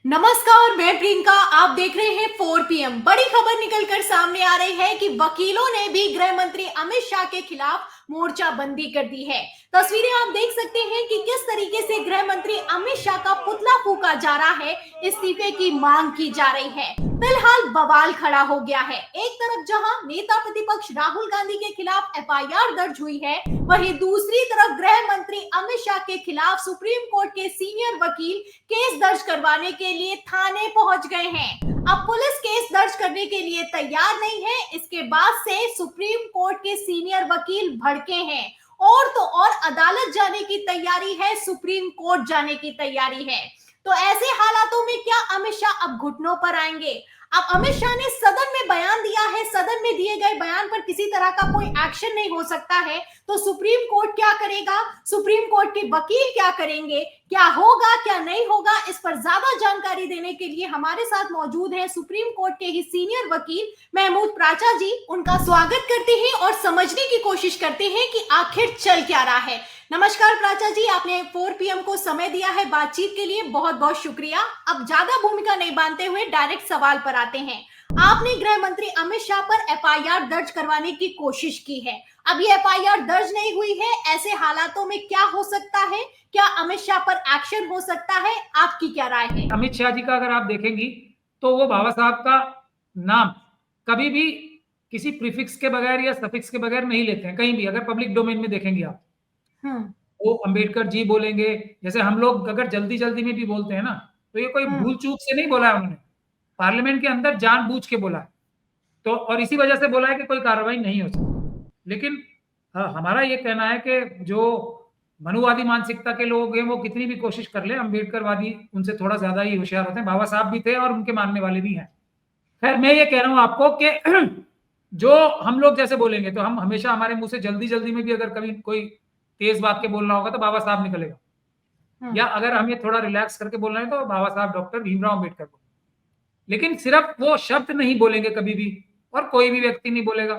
नमस्कार, मैं प्रियंका। आप देख रहे हैं 4 पीएम। बड़ी खबर निकलकर सामने आ रही है कि वकीलों ने भी गृह मंत्री अमित शाह के खिलाफ मोर्चाबंदी कर दी है। तस्वीरें आप देख सकते हैं कि किस तरीके से गृह मंत्री अमित शाह का पुतला फूंका जा रहा है, इस्तीफे की मांग की जा रही है। फिलहाल बवाल खड़ा हो गया है। एक तरफ जहां नेता प्रतिपक्ष राहुल गांधी के खिलाफ एफआईआर दर्ज हुई है, वहीं दूसरी तरफ गृह मंत्री अमित शाह के खिलाफ सुप्रीम कोर्ट के सीनियर वकील केस दर्ज करवाने के लिए थाने पहुंच गए हैं। अब पुलिस केस दर्ज करने के लिए तैयार नहीं है। इसके बाद से सुप्रीम कोर्ट के सीनियर वकील भड़के हैं और तो और अदालत जाने की तैयारी है, सुप्रीम कोर्ट जाने की तैयारी है। तो ऐसे हालातों में क्या अमित शाह अब घुटनों पर आएंगे? अब अमित शाह ने सदन में बयान दिया है, सदन में दिए गए बयान पर किसी तरह का कोई एक्शन नहीं हो सकता है, तो सुप्रीम कोर्ट क्या करेगा? सुप्रीम कोर्ट के वकील क्या करेंगे? क्या होगा, क्या नहीं होगा? इस पर ज्यादा जानकारी देने के लिए हमारे साथ मौजूद है सुप्रीम कोर्ट के ही सीनियर वकील महमूद प्राचा जी। उनका स्वागत करते हैं और समझने की कोशिश करते हैं कि आखिर चल क्या रहा है। नमस्कार प्राचा जी, आपने 4 पीएम को समय दिया है बातचीत के लिए, बहुत बहुत शुक्रिया। अब ज्यादा भूमिका नहीं बांधते हुए डायरेक्ट सवाल पर आते हैं। आपने गृह मंत्री अमित शाह पर एफआईआर दर्ज करवाने की कोशिश की है। अब ये एफआईआर दर्ज नहीं हुई है, ऐसे हालातों में क्या हो सकता है? क्या अमित शाह पर एक्शन हो सकता है? आपकी क्या राय है? अमित शाह जी का अगर आप देखेंगी तो वो बाबा साहब का नाम कभी भी किसी प्रीफिक्स के बगैर या सफिक्स के बगैर नहीं लेते हैं कहीं भी। अगर पब्लिक डोमेन में देखेंगे आप, वो अंबेडकर जी बोलेंगे। जैसे हम लोग अगर जल्दी जल्दी में भी बोलते हैं ना, तो ये कोई भूल चूक से नहीं बोला है उन्होंने, पार्लियामेंट के अंदर जानबूझ के बोला है। तो और इसी वजह से बोला है कि कोई कार्रवाई नहीं हो सकती। लेकिन हमारा ये कहना है कि जो मनुवादी मानसिकता के लोग हैं वो कितनी भी कोशिश कर ले, अंबेडकरवादी उनसे थोड़ा ज्यादा ही होशियार होते हैं। बाबा साहब भी थे और उनके मानने वाले भी हैं। खैर, मैं ये कह रहा हूं आपको कि जो हम लोग जैसे बोलेंगे तो हम हमेशा, हमारे मुंह से जल्दी जल्दी में भी अगर कभी कोई तेज बात के बोलना होगा तो बाबा साहब निकलेगा, या अगर हमें थोड़ा रिलैक्स करके बोलना है तो बाबा साहब डॉक्टर भीमराव अम्बेडकर को। लेकिन सिर्फ वो शब्द नहीं बोलेंगे कभी भी, और कोई भी व्यक्ति नहीं बोलेगा।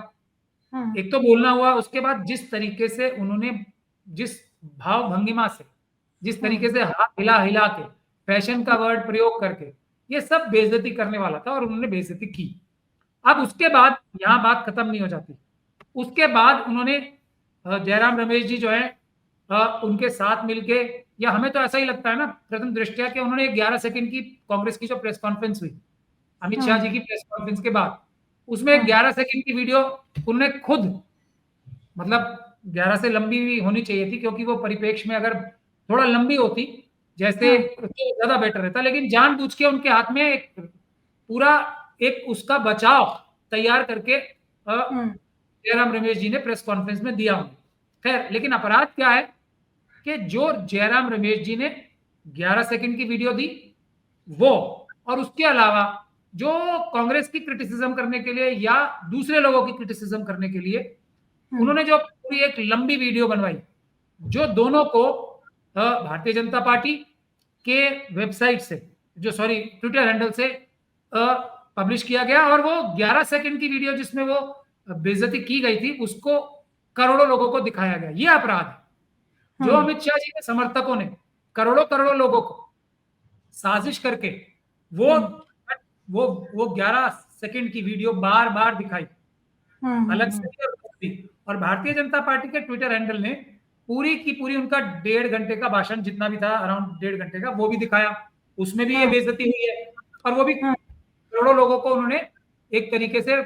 एक तो बोलना हुआ, उसके बाद जिस तरीके से उन्होंने, जिस भाव भंगिमा से, जिस तरीके से हाथ हिला हिला के, फैशन का वर्ड प्रयोग करके, ये सब बेइज्जती करने वाला था और उन्होंने बेइज्जती की। अब उसके बाद यहाँ बात खत्म नहीं हो जाती। उसके बाद उन्होंने जयराम रमेश जी जो है उनके साथ मिलके, या हमें तो ऐसा ही लगता है ना प्रथम दृष्टया कि उन्होंने 11 सेकंड की कांग्रेस की जो प्रेस कॉन्फ्रेंस हुई अमित शाह जी की प्रेस कॉन्फ्रेंस के बाद, उसमें 11 सेकंड की वीडियो उन्होंने खुद, मतलब 11 से लंबी भी होनी चाहिए थी क्योंकि वो परिप्रेक्ष्य में अगर थोड़ा लंबी होती जैसे तो ज्यादा बेटर रहता, लेकिन जानबूझ के उनके हाथ में एक पूरा एक उसका बचाव तैयार करके जयराम रमेश जी ने प्रेस कॉन्फ्रेंस में दिया। खैर, लेकिन अपराध क्या है कि जो जयराम रमेश जी ने 11 सेकंड की वीडियो दी वो, और उसके अलावा जो कांग्रेस की क्रिटिसिज्म करने के लिए या दूसरे लोगों की क्रिटिसिज्म करने के लिए उन्होंने जो पूरी एक लंबी वीडियो बनवाई, जो दोनों को भारतीय जनता पार्टी के वेबसाइट से, जो सॉरी ट्विटर हैंडल से पब्लिश किया गया, और वो 11 सेकंड की वीडियो जिसमें वो बेइज्जती की गई थी उसको करोड़ों लोगों को दिखाया गया। ये अपराध है। जो अमित शाह जी के समर्थकों ने करोड़ों करोड़ों लोगों को साजिश करके वो 11 सेकंड की वीडियो बार बार दिखाई, अलग से। और भारतीय जनता पार्टी के ट्विटर हैंडल ने पूरी की पूरी उनका 1.5 घंटे का भाषण, जितना भी था अराउंड 1.5 घंटे का, वो भी दिखाया। उसमें भी ये बेइज्जती हुई है, और वो भी करोड़ों लोगों को उन्होंने एक तरीके से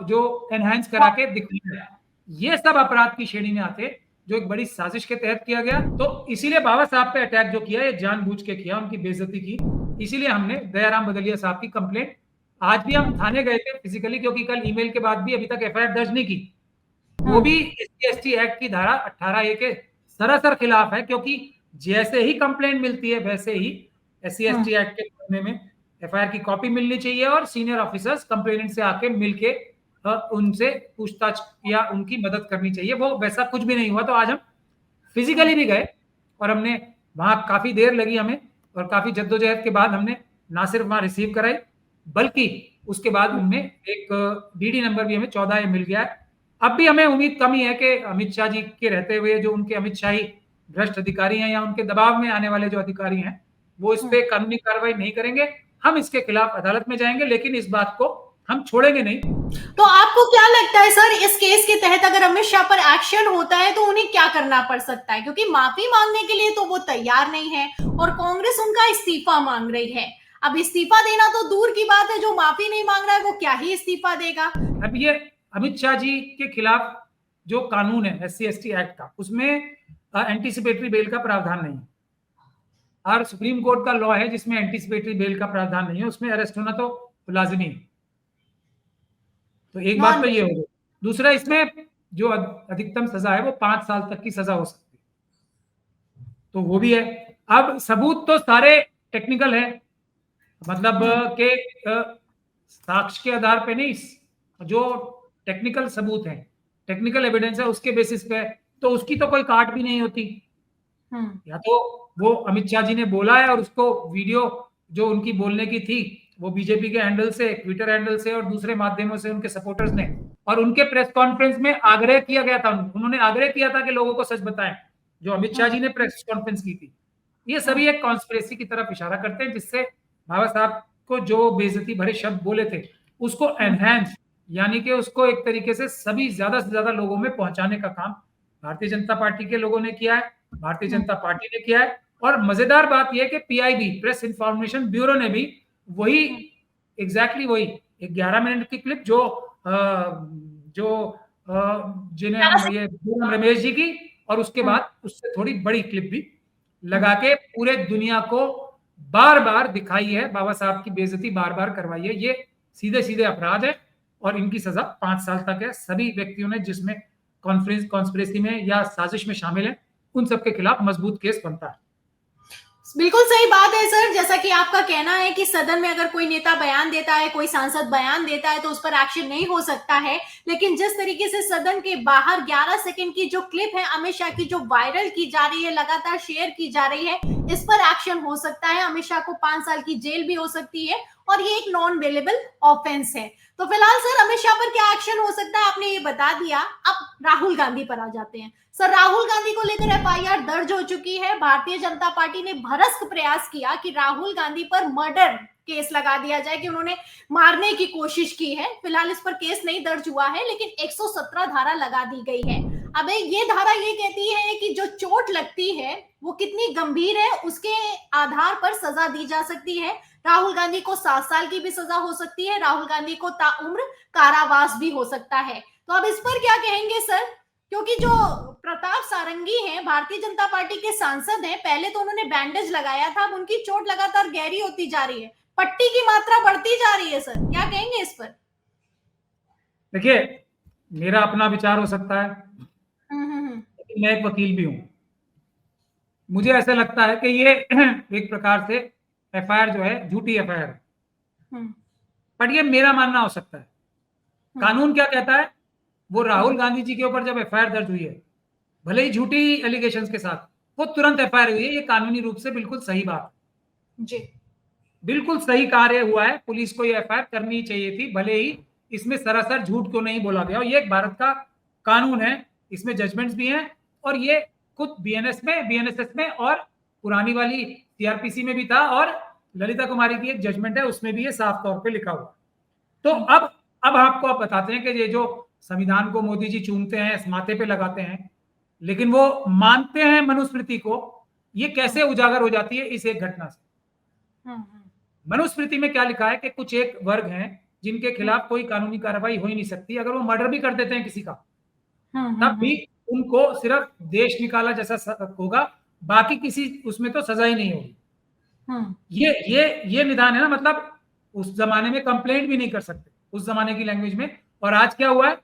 जो एनहांस करा के दिखाया। ये सब अपराध की श्रेणी में आते, जो एक बड़ी साजिश के तहत किया गया। तो इसीलिए बाबा साहब पे अटैक जो किया, ये जानबूझ के किया, उनकी बेइज्जती की। इसीलिए हमने दयाराम बदलिया साहब की कंप्लेंट, आज भी हम थाने गए थे फिजिकली, क्योंकि कल ईमेल के बाद भी अभी तक एफआईआर दर्ज नहीं की। वो भी SC/ST एक्ट की धारा 18A के सरासर खिलाफ है, क्योंकि जैसे ही कंप्लेंट मिलती है वैसे ही SC/ST एक्ट के मामले में एफआईआर की कॉपी मिलनी चाहिए, और सीनियर ऑफिसर्स कंप्लेनेंट से आके मिलके उनसे पूछताछ या उनकी मदद करनी चाहिए। वो वैसा कुछ भी नहीं हुआ। तो आज हम फिजिकली भी गए और हमने वहां, काफी देर लगी हमें, और काफी जद्दोजहद के बाद हमने ना सिर्फ वहां रिसीव कराई, बल्कि उसके बाद उनमें एक DD नंबर भी हमें 14A मिल गया है। अब भी हमें उम्मीद कम ही है कि अमित शाह जी के रहते हुए जो उनके अमित शाही भ्रष्ट अधिकारी हैं या उनके दबाव में आने वाले जो अधिकारी हैं, वो इस पे कानूनी कार्रवाई नहीं करेंगे, हम इसके खिलाफ अदालत में जाएंगे, लेकिन इस बात को हम छोड़ेंगे नहीं। तो आपको क्या लगता है सर, इस केस के तहत अगर अमित शाह पर एक्शन होता है तो उन्हें क्या करना पड़ सकता है? क्योंकि माफी मांगने के लिए तो वो तैयार नहीं है और कांग्रेस उनका इस्तीफा मांग रही है। अब इस्तीफा देना तो दूर की बात है, जो माफी नहीं मांग रहा है वो क्या ही इस्तीफा देगा। अब ये अमित शाह जी के खिलाफ जो कानून है SC/ST एक्ट का, उसमें एंटीसिपेटरी बेल का प्रावधान नहीं है, और सुप्रीम कोर्ट का लॉ है जिसमें एंटीसिपेटरी बेल का प्रावधान नहीं है, उसमें अरेस्ट होना तो लाजिमी है। तो एक बात तो ये हो गई। दूसरा, इसमें जो अधिकतम सजा है वो 5 साल तक की सजा हो सकती है, तो वो भी है। अब सबूत तो सारे टेक्निकल है, मतलब के साक्ष्य के आधार पे नहीं, जो टेक्निकल सबूत है, टेक्निकल एविडेंस है, उसके बेसिस पे, तो उसकी तो कोई काट भी नहीं होती। या तो वो अमित शाह जी ने बोला है और उसको वीडियो जो उनकी बोलने की थी वो बीजेपी के हैंडल से, ट्विटर हैंडल से और दूसरे माध्यमों से उनके सपोर्टर्स ने, और उनके प्रेस कॉन्फ्रेंस में आग्रह किया गया था, उन्होंने आग्रह किया था कि लोगों को सच बताएं, जो अमित शाह जी ने प्रेस कॉन्फ्रेंस की थी। ये सभी एक कॉन्स्पिरेसी की तरफ इशारा करते हैं, जिससे बाबा साहब को जो बेइज्जती भरे शब्द बोले थे उसको एनहांस, यानी कि उसको एक तरीके से सभी ज्यादा से ज्यादा लोगों में पहुंचाने का काम भारतीय जनता पार्टी के लोगों ने किया है, भारतीय जनता पार्टी ने किया है। और मजेदार बात यह कि PIB, प्रेस इंफॉर्मेशन ब्यूरो ने भी वही एग्जैक्टली वही एक 11 मिनट की क्लिप जिन्हें हम ये रमेश जी की, और उसके बाद उससे थोड़ी बड़ी क्लिप भी लगा के पूरे दुनिया को बार बार दिखाई है, बाबा साहब की बेइज्जती बार बार करवाई है। ये सीधे सीधे अपराध है और इनकी सजा 5 साल तक है। सभी व्यक्तियों ने जिसमें कॉन्स्पिरेसी में या साजिश में शामिल है, उन सबके खिलाफ मजबूत केस बनता है। बिल्कुल सही बात है सर, जैसा कि आपका कहना है कि सदन में अगर कोई नेता बयान देता है, कोई सांसद बयान देता है तो उस पर एक्शन नहीं हो सकता है, लेकिन जिस तरीके से सदन के बाहर 11 सेकंड की जो क्लिप है अमित शाह की, जो वायरल की जा रही है, लगातार शेयर की जा रही है, इस पर एक्शन हो सकता है। अमित शाह को 5 साल की जेल भी हो सकती है और ये एक नॉन बेलेबल ऑफेंस है। तो फिलहाल सर अमित शाह पर क्या एक्शन हो सकता है आपने ये बता दिया। अब राहुल गांधी पर आ जाते हैं। सर राहुल गांधी को लेकर FIR दर्ज हो चुकी है। भारतीय जनता पार्टी ने भरसक प्रयास किया कि राहुल गांधी पर मर्डर केस लगा दिया जाए, कि उन्होंने मारने की कोशिश की है। फिलहाल इस पर केस नहीं दर्ज हुआ है, लेकिन 117 धारा लगा दी गई है। अब ये धारा ये कहती है कि जो चोट लगती है वो कितनी गंभीर है उसके आधार पर सजा दी जा सकती है। राहुल गांधी को 7 साल की भी सजा हो सकती है, राहुल गांधी को ताउम्र कारावास भी हो सकता है। तो अब इस पर क्या कहेंगे सर? क्योंकि जो प्रताप सारंगी हैं, भारतीय जनता पार्टी के सांसद हैं, पहले तो उन्होंने बैंडेज लगाया था, अब उनकी चोट लगातार गहरी होती जा रही है, पट्टी की मात्रा बढ़ती जा रही है। सर क्या कहेंगे इस पर? देखिए, मेरा अपना विचार हो सकता है, लेकिन मैं एक वकील भी हूं। मुझे ऐसा लगता है कि ये एक प्रकार से FIR जो है झूठी FIR है, पर ये मेरा मानना हो सकता है। कानून क्या कहता है? वो राहुल गांधी जी के ऊपर जब FIR दर्ज हुई है, भले ही झूठी एलिगेशंस के साथ, वो तुरंत FIR हुई है। ये कानूनी रूप से बिल्कुल सही बात जी, बिल्कुल सही कार्य हुआ है। पुलिस को ये FIR करनी चाहिए थी, भले ही इसमें सरासर झूठ क्यों नहीं बोला गया। ये एक भारत का कानून है, इसमें जजमेंट्स भी हैं, और ये खुद BNSS में और पुरानी वाली CRPC में भी था, और ललिता कुमारी की एक जजमेंट है उसमें भी ये साफ तौर पे लिखा हुआ। तो अब आपको आप बताते हैं कि ये जो संविधान को मोदी जी चूमते हैं, माथे पे लगाते हैं, लेकिन वो मानते हैं मनुस्मृति को, ये कैसे उजागर हो जाती है इस एक घटना से। मनुस्मृति में क्या लिखा है कि कुछ एक वर्ग हैं जिनके खिलाफ कोई कानूनी कार्रवाई हो ही नहीं सकती। अगर वो मर्डर भी कर देते हैं किसी का, तब भी उनको सिर्फ देश निकाला जैसा होगा, बाकी किसी उसमें तो सजा ही नहीं होगी। ये निदान है ना, मतलब उस जमाने में कंप्लेंट भी नहीं कर सकते उस जमाने की लैंग्वेज में, और आज क्या हुआ है,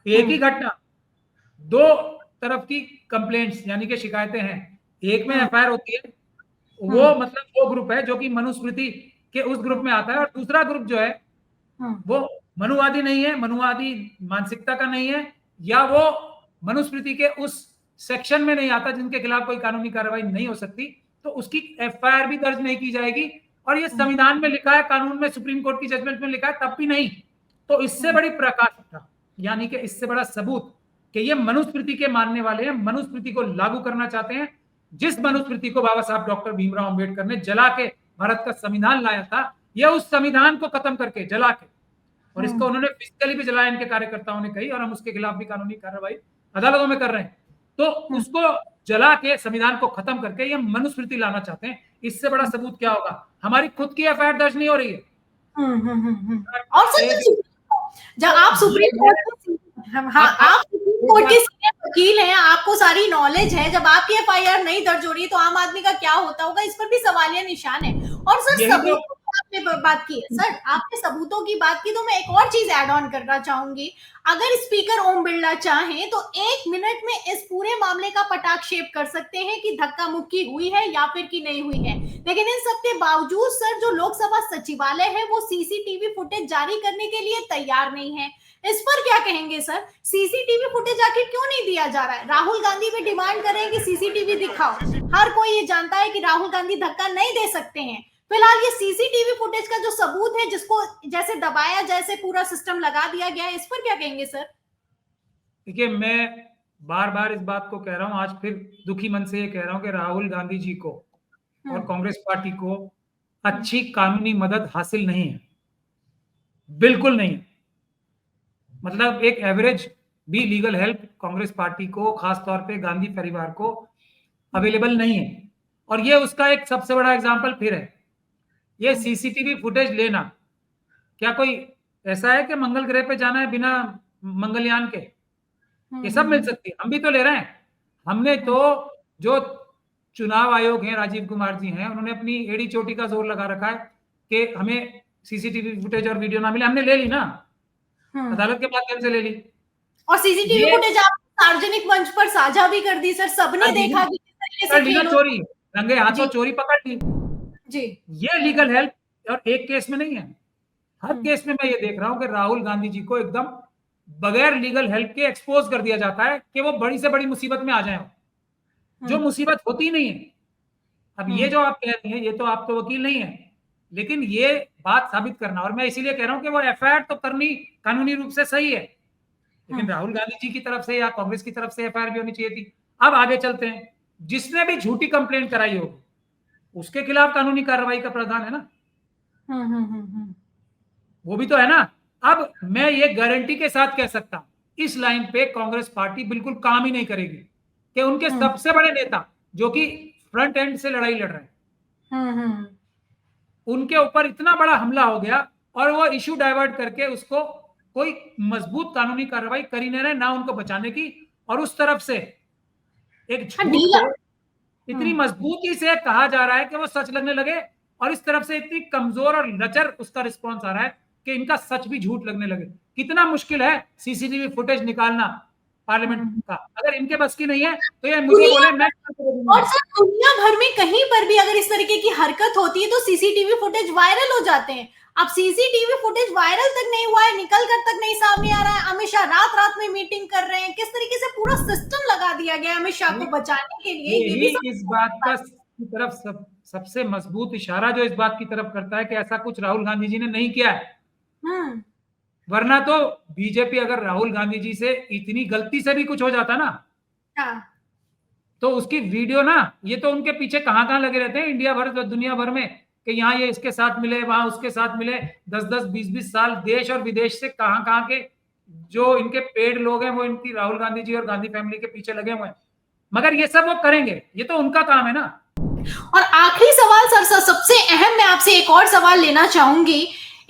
एक ही घटना, 2 तरफ की कंप्लेंट्स यानी कि शिकायतें हैं। एक में FIR होती है, वो मतलब वो ग्रुप है जो कि मनुस्मृति के उस ग्रुप में आता है, और दूसरा ग्रुप जो है वो मनुवादी नहीं है, मनुवादी मानसिकता का नहीं है, या वो मनुस्मृति के उस सेक्शन में नहीं आता जिनके खिलाफ कोई कानूनी कार्रवाई नहीं हो सकती, तो उसकी FIR भी दर्ज नहीं की जाएगी। और ये संविधान में लिखा है, कानून में, सुप्रीम कोर्ट की जजमेंट में लिखा है, तब भी नहीं। तो इससे बड़ी प्रकाशिता, यानी कि इससे बड़ा सबूत कि ये मनुस्मृति के मानने वाले हैं, मनुस्मृति को लागू करना चाहते हैं, जिस मनुस्मृति को बाबा साहब डॉक्टर भीमराव अंबेडकर ने जला के भारत का संविधान लाया था, यह उस संविधान को खत्म करके जला के, और इसको उन्होंने फिजिकली भी जलाया, इनके कार्यकर्ताओं ने कही, और हम उसके खिलाफ भी कानूनी कार्रवाई अदालतों में कर रहे हैं। तो उसको जला के संविधान को खत्म करके ये मनुस्मृति लाना चाहते हैं। इससे बड़ा सबूत क्या होगा? हमारी खुद की एफआईआर दर्ज नहीं हो रही है। और सर जब आप सुप्रीम कोर्ट आप सुप्रीम कोर्ट के सीनियर वकील हैं, आपको सारी नॉलेज है, जब आपकी एफआईआर नहीं दर्ज हो रही है तो आम आदमी का क्या होता होगा? इस पर भी सवालिया निशान है। और सर सबूत आपने बात की है, सर आपने सबूतों की बात की, तो मैं एक और चीज ऐड ऑन करना चाहूंगी। अगर स्पीकर ओम बिरला चाहें तो 1 मिनट में इस पूरे मामले का पटाक्षेप कर सकते हैं कि धक्का मुक्की हुई है या फिर की नहीं हुई है, लेकिन इन सब के बावजूद सर जो लोकसभा सचिवालय है वो सीसीटीवी फुटेज जारी करने के लिए तैयार नहीं है। इस पर क्या कहेंगे सर? सीसीटीवी फुटेज आखिर क्यों नहीं दिया जा रहा है? राहुल गांधी भी डिमांड कर रहे हैं कि सीसीटीवी दिखाओ। हर कोई ये जानता है कि राहुल गांधी धक्का नहीं दे सकते हैं। फिलहाल ये सीसीटीवी फुटेज का जो सबूत है, जिसको जैसे दबाया जैसे पूरा सिस्टम लगा दिया गया है, इस पर क्या कहेंगे सर? देखिए, मैं बार बार इस बात को कह रहा हूं, आज फिर दुखी मन से ये कह रहा हूं कि राहुल गांधी जी को और कांग्रेस पार्टी को अच्छी कानूनी मदद हासिल नहीं है, बिल्कुल नहीं। मतलब एक एवरेज भी लीगल हेल्प कांग्रेस पार्टी को, खासतौर पे गांधी परिवार को अवेलेबल नहीं है। और ये उसका एक सबसे बड़ा एग्जाम्पल फिर है। ये सीसीटीवी फुटेज लेना, क्या कोई ऐसा है कि मंगल ग्रह पे जाना है बिना मंगलयान के? ये सब मिल सकती है, हम भी तो ले रहे हैं। हमने तो, जो चुनाव आयोग हैं, राजीव कुमार जी हैं, उन्होंने अपनी एड़ी चोटी का जोर लगा रखा है कि हमें सीसीटीवी फुटेज और वीडियो ना मिले, हमने ले ली ना, अदालत के माध्यम से ले ली। और सीसीटीवी फुटेज आप सार्वजनिक मंच पर साझा भी कर दी सर, सबने देखा कि किस तरीके से चोरी, रंगे हाथों चोरी पकड़ ली जी। ये लीगल हेल्प और एक केस में नहीं है, हर केस में मैं ये देख रहा हूं कि राहुल गांधी जी को एकदम बगैर लीगल हेल्प के एक्सपोज कर दिया जाता है कि वो बड़ी से बड़ी मुसीबत में आ जाए, जो मुसीबत होती नहीं है। अब ये जो आप कह रही हैं, ये तो आप तो वकील नहीं है, लेकिन ये बात साबित करना, और मैं इसीलिए कह रहा हूं कि वो एफआईआर तो करनी कानूनी रूप से सही है, लेकिन राहुल गांधी जी की तरफ से या कांग्रेस की तरफ से एफआईआर भी होनी चाहिए थी। अब आगे चलते हैं, जिसने भी झूठी कंप्लेंट कराई होगी उसके खिलाफ कानूनी कार्रवाई का प्रावधान है ना, वो भी तो है ना। अब मैं ये गारंटी के साथ कह सकता हूं, इस लाइन पे कांग्रेस पार्टी बिल्कुल काम ही नहीं करेगी कि उनके सबसे बड़े नेता जो कि फ्रंट एंड से लड़ाई लड़ रहे हैं, उनके ऊपर इतना बड़ा हमला हो गया और वो इश्यू डाइवर्ट करके उसको कोई मजबूत कानूनी कार्रवाई कर ही नहीं रहे, ना उनको बचाने की, और उस तरफ से एक झूठ को इतनी मजबूती से कहा जा रहा है कि वो सच लगने लगे, और इस तरफ से इतनी कमजोर और लचर उसका रिस्पॉन्स आ रहा है कि इनका सच भी झूठ लगने लगे। कितना मुश्किल है सीसीटीवी फुटेज निकालना पार्लियामेंट का, अगर इनके बस की नहीं है तो ये मुझे बोले मैं। और सर दुनिया भर में कहीं पर भी अगर इस तरीके की हरकत होती है तो सीसीटीवी फुटेज वायरल हो जाते हैं। अब सीसीटीवी फुटेज वायरल तक नहीं हुआ है, निकल कर तक नहीं सामने आ रहा है। अमित शाह रात रात में मीटिंग कर रहे हैं, किस तरीके से पूरा सिस्टम लगा दिया गया अमित शाह को बचाने के लिए। ये भी इस बात का की तरफ सबसे मजबूत इशारा जो इस बात की तरफ करता है कि ऐसा कुछ राहुल गांधी जी ने नहीं किया है, वरना तो बीजेपी अगर राहुल गांधी जी से इतनी गलती से भी कुछ हो जाता ना, तो उसकी वीडियो ना, ये तो उनके पीछे कहां लगे रहते हैं इंडिया भर, दुनिया भर में, कि यहाँ ये इसके साथ मिले, वहां उसके साथ मिले, 10-10, 20-20 साल देश और विदेश से कहां के जो इनके पेड लोग हैं वो इनकी राहुल गांधी जी और गांधी फैमिली के पीछे लगे हुए हैं, मगर ये सब वो करेंगे, ये तो उनका काम है ना। और आखिरी सवाल सर, सबसे अहम, मैं आपसे एक और सवाल लेना चाहूंगी।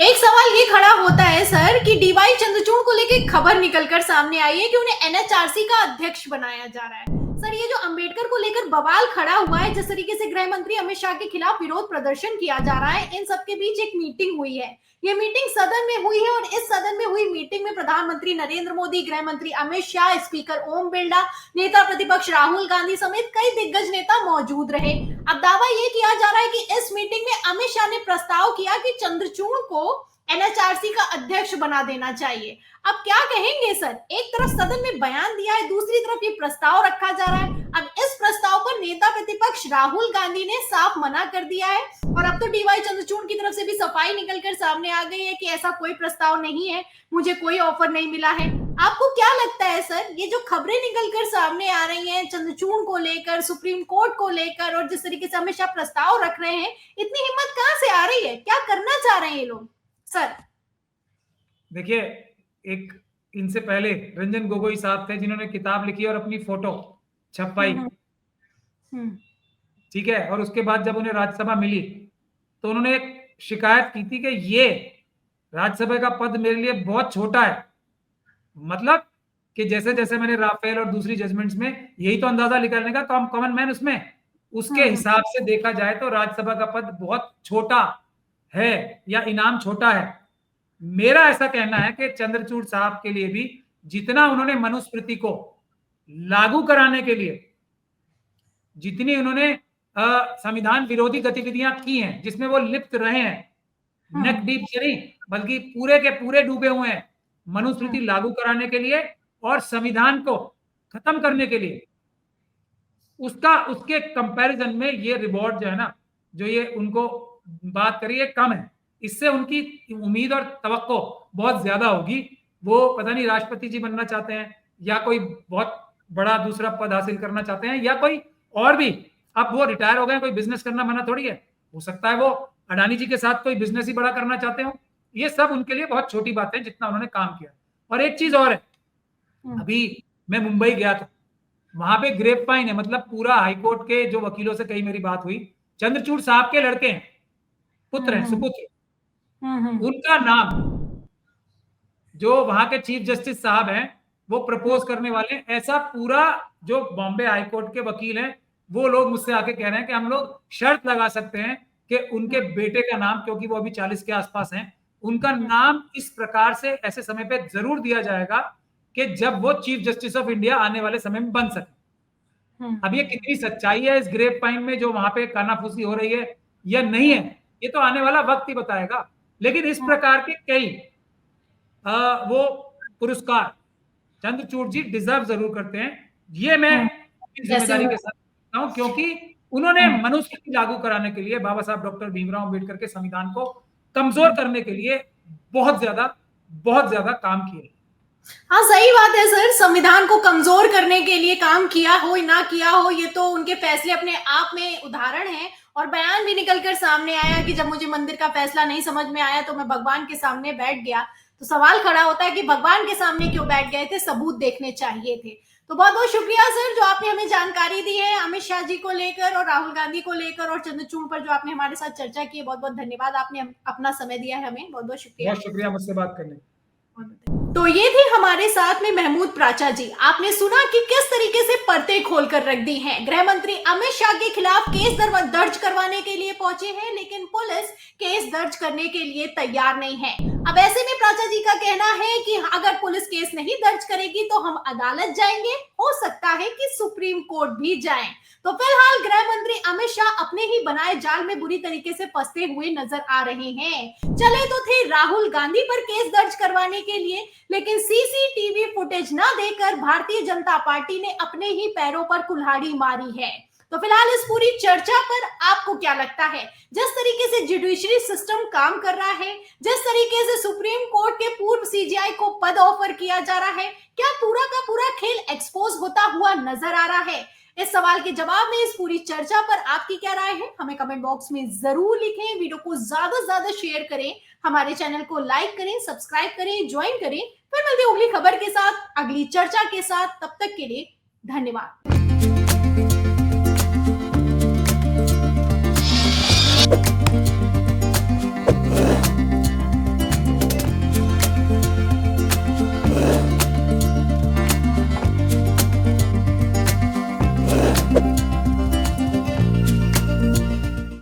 एक सवाल ये खड़ा होता है सर कि डीवाई चंद्रचूड़ को लेकर खबर निकलकर सामने आई है कि उन्हें एनएचआरसी का अध्यक्ष बनाया जा रहा है। सर ये जो अंबेडकर को लेकर बवाल खड़ा हुआ है, जिस तरीके से गृह मंत्री अमित शाह के खिलाफ विरोध प्रदर्शन किया जा रहा है, इन सबके बीच एक मीटिंग हुई है। ये मीटिंग सदन में हुई है और इस सदन में हुई मीटिंग में प्रधानमंत्री नरेंद्र मोदी, गृह मंत्री अमित शाह, स्पीकर ओम बिरला, नेता प्रतिपक्ष राहुल गांधी समेत कई दिग्गज नेता मौजूद रहे। अब दावा ये किया जा रहा है कि इस मीटिंग में अमित शाह ने प्रस्ताव किया कि चंद्रचूड़ को एनएचआरसी का अध्यक्ष बना देना चाहिए। अब क्या कहेंगे सर? एक तरफ सदन में बयान दिया है, दूसरी तरफ ये प्रस्ताव रखा जा रहा है। अब इस प्रस्ताव पर नेता प्रतिपक्ष राहुल गांधी ने साफ मना कर दिया है और अब तो डीवाई चंद्रचूड़ की तरफ से भी सफाई निकलकर सामने आ गई है कि ऐसा कोई प्रस्ताव नहीं है, मुझे कोई ऑफर नहीं मिला है। आपको क्या लगता है सर, ये जो खबरें निकलकर सामने आ रही हैं चंद्रचूड़ को लेकर, सुप्रीम कोर्ट को लेकर, और जिस तरीके से अमित शाह प्रस्ताव रख रहे हैं, इतनी हिम्मत कहां से आ रही है? क्या करना चाह रहे हैं ये लोग सर? देखिए, एक इनसे पहले रंजन गोगोई साहब थे जिन्होंने किताब लिखी और अपनी फोटो छपवाई, ठीक है, और उसके बाद जब उन्हें राज्यसभा मिली तो उन्होंने एक शिकायत की थी कि ये राज्यसभा का पद मेरे लिए बहुत छोटा है। मतलब कि जैसे जैसे मैंने राफेल और दूसरी जजमेंट्स में यही तो अंदाजा निकालने का कॉमन मैन उसमें, उसके हिसाब से देखा जाए तो राज्यसभा का पद बहुत छोटा है या इनाम छोटा है। मेरा ऐसा कहना है कि चंद्रचूड़ साहब के लिए भी जितना उन्होंने मनुस्मृति को लागू कराने के लिए जितनी उन्होंने संविधान विरोधी गतिविधियां की हैं, जिसमें वो लिप्त रहे हैं, नेक डीप नहीं बल्कि पूरे के पूरे डूबे हुए हैं मनुस्मृति लागू कराने के लिए और संविधान को खत्म करने के लिए, उसके कंपैरिजन में ये रिवॉर्ड जो है ना, जो ये उनको बात करी है, कम है। इससे उनकी उम्मीद और तवक्को बहुत ज्यादा होगी। वो पता नहीं राष्ट्रपति जी बनना चाहते हैं या कोई बहुत बड़ा दूसरा पद हासिल करना चाहते हैं या कोई और भी, अब वो रिटायर हो गए, कोई बिजनेस करना मना थोड़ी है, हो सकता है वो अडानी जी के साथ कोई बिजनेस ही बड़ा करना चाहते हो। ये सब उनके लिए बहुत छोटी बात है जितना उन्होंने काम किया। और एक चीज और है, अभी मैं मुंबई गया था, वहां पे ग्रेप वाइन है, मतलब पूरा हाईकोर्ट के जो वकीलों से कहीं मेरी बात हुई, चंद्रचूड़ साहब के लड़के हैं, पुत्र हैं, सुपुत्र, उनका नाम जो वहां के चीफ जस्टिस साहब हैं वो प्रपोज करने वाले हैं। ऐसा पूरा जो बॉम्बे हाईकोर्ट के वकील हैं वो लोग मुझसे आके कह रहे हैं कि हम लोग शर्त लगा सकते हैं कि उनके बेटे का नाम, क्योंकि वो अभी 40 के आसपास हैं, उनका नाम इस प्रकार से ऐसे समय पे जरूर दिया जाएगा कि जब वो चीफ जस्टिस ऑफ इंडिया आने वाले समय में बन सके। अब ये कितनी सच्चाई है इस ग्रेप वाइन में जो वहां पे कानाफूसी हो रही है या नहीं है, ये तो आने वाला वक्त ही बताएगा। लेकिन इस प्रकार के कई वो पुरस्कार चंद्रचूड़ जी डिजर्व जरूर करते हैं। ये मैं जिम्मेदारी के साथ कहता हूं, क्योंकि उन्होंने मनुस्मृति लागू कराने के लिए, बाबा साहब डॉक्टर भीमराव अंबेडकर के संविधान को कमजोर करने के लिए बहुत ज्यादा काम किए। हाँ, सही बात है सर, संविधान को कमजोर करने के लिए काम किया हो ना किया हो, ये तो उनके फैसले अपने आप में उदाहरण है। और बयान भी निकलकर सामने आया कि जब मुझे मंदिर का फैसला नहीं समझ में आया तो मैं भगवान के सामने बैठ गया। तो सवाल खड़ा होता है कि भगवान के सामने क्यों बैठ गए थे, सबूत देखने चाहिए थे। तो बहुत बहुत शुक्रिया सर जो आपने हमें जानकारी दी है अमित शाह जी को लेकर और राहुल गांधी को लेकर और चंद्रचूड़ पर जो आपने हमारे साथ चर्चा की है। बहुत बहुत धन्यवाद, आपने अपना समय दिया है हमें, बहुत बहुत शुक्रिया। बहुत शुक्रिया मुझसे बात करने। तो ये थे हमारे साथ में महमूद प्राचा जी। आपने सुना कि किस तरीके से परतें खोलकर रख दी हैं। गृह मंत्री अमित शाह के खिलाफ केस दर्ज करवाने के लिए पहुंचे हैं, लेकिन पुलिस केस दर्ज करने के लिए तैयार नहीं है। अब ऐसे में प्राचा जी का कहना है कि अगर पुलिस केस नहीं दर्ज करेगी तो हम अदालत जाएंगे, हो सकता है कि सुप्रीम कोर्ट भी जाएं। तो फिलहाल गृह मंत्री अमित शाह अपने ही बनाए जाल में बुरी तरीके से फंसते हुए नजर आ रहे हैं। चले तो थे राहुल गांधी पर केस दर्ज करवाने के लिए, लेकिन सीसीटीवी फुटेज ना देकर भारतीय जनता पार्टी ने अपने ही पैरों पर कुल्हाड़ी मारी है। तो फिलहाल इस पूरी चर्चा पर आपको क्या लगता है? जिस तरीके से जुडिशरी सिस्टम काम कर रहा है, जिस तरीके से सुप्रीम कोर्ट के पूर्व सीजेआई को पद ऑफर किया जा रहा है, क्या पूरा का पूरा खेल एक्सपोज होता हुआ नजर आ रहा है? इस सवाल के जवाब में इस पूरी चर्चा पर आपकी क्या राय है, हमें कमेंट बॉक्स में जरूर लिखें। वीडियो को ज्यादा से ज्यादा शेयर करें, हमारे चैनल को लाइक करें, सब्सक्राइब करें, ज्वाइन करें। फिर मिलते हैं अगली खबर के साथ, अगली चर्चा के साथ। तब तक के लिए धन्यवाद।